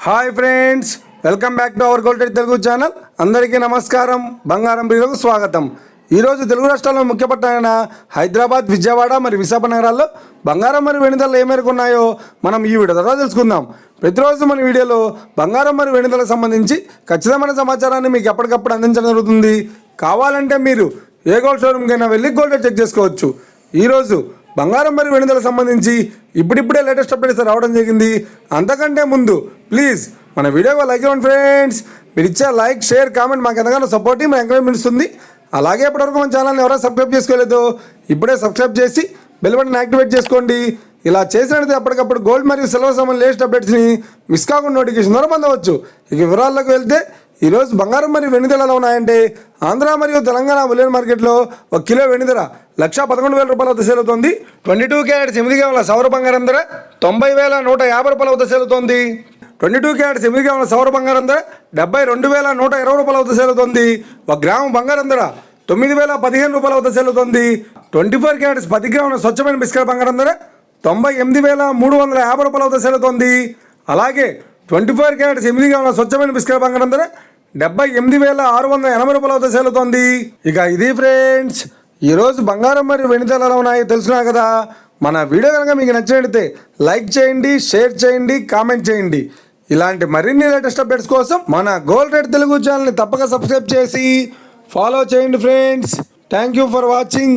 Hi friends, welcome back to our gold trade Telugu channel. అందరికీ నమస్కారం. బంగారం ప్రియులకు స్వాగతం. ఈరోజు తెలుగు రాష్ట్రాల్లో ముఖ్య పట్టణాలైన హైదరాబాద్, విజయవాడ మరియు విశాఖ నగరాల్లో బంగారం మరియు వెండి ధరలు ఏ మేరకు ఉన్నాయో మనం ఈ వీడియో ద్వారా తెలుసుకుందాం. ప్రతిరోజు మన వీడియోలో బంగారం మరియు వెండి ధరలకు సంబంధించి ఖచ్చితమైన సమాచారాన్ని మీకు ఎప్పటికప్పుడు అందించడం జరుగుతుంది. కావాలంటే మీరు ఏ గోల్డ్ షోరూమ్కైనా వెళ్ళి గోల్డ్ రేట్ చెక్ చేసుకోవచ్చు. ఈరోజు బంగారం మరియు వెండి ధరలకు సంబంధించి ఇప్పుడిప్పుడే లేటెస్ట్ అప్డేట్స్ రావడం జరిగింది. అంతకంటే ముందు ప్లీజ్ మన వీడియోకి లైక్ ఇవ్వండి ఫ్రెండ్స్. మీరు ఇచ్చే లైక్, షేర్, కామెంట్ మాకు ఎంతగానో సపోర్ట్, మా ఎంకరేజ్మెంట్ ఇస్తుంది. అలాగే ఇప్పటివరకు మన ఛానల్ని ఎవరైనా సబ్స్క్రైబ్ చేసుకోలేదో ఇప్పుడే సబ్స్క్రైబ్ చేసి బెల్ బటన్ యాక్టివేట్ చేసుకోండి. ఇలా చేసినట్లయితే ఎప్పటికప్పుడు గోల్డ్ మరియు సిల్వర్ సంబంధించిన లేటెస్ట్ అప్డేట్స్ని మిస్ కాకుండా నోటిఫికేషన్ ద్వారా పొందవచ్చు. ఇక వివరాల్లోకి వెళ్తే ఈరోజు బంగారం మరియు వెండి ధరలు ఎలా ఉన్నాయంటే, ఆంధ్ర మరియు తెలంగాణ బులియన్ మార్కెట్లో 1 కిలో వెండి ధర 1,11,000 రూపాయల వద్ద సేల్ అవుతుంది. 22 క్యారెట్స్ 8 గ్రాముల సౌర బంగారం ధర 90,150 రూపాయల వద్ద సేల్ అవుతుంది. 22 క్యారెట్స్ 8 గ్రాముల సౌర బంగారం ధర 72,120 రూపాయల వద్ద సేల్ అవుతుంది. 1 గ్రాము బంగారం ధర 9,015 రూపాయల వద్ద సేల్ అవుతుంది. 24 క్యారెట్స్ 10 గ్రాముల స్వచ్ఛమైన బిస్కెట్ బంగారం ధర 98,350 రూపాయల వద్ద సేల్ అవుతుంది. అలాగే 24 క్యారెట్స్ 8 గ్రాముల స్వచ్ఛమైన బిస్కెట్ బంగారం ధర 78,680 రూపాయల వద్ద సేల్ అవుతుంది. ఇక ఇది ఫ్రెండ్స్, ఈరోజు బంగారం మరియు వెండి ధరలు ఎలా ఉన్నాయో తెలుసున్నా కదా. మన వీడియో కనుక మీకు నచ్చినట్లయితే లైక్ చేయండి, షేర్ చేయండి, కామెంట్ చేయండి. ఇలాంటి మరిన్ని లేటెస్ట్ అప్డేట్స్ కోసం మన గోల్డ్ ట్రేడ్ తెలుగు ఛానల్ని తప్పక సబ్స్క్రైబ్ చేసి ఫాలో చేయండి friends. Thank you for watching.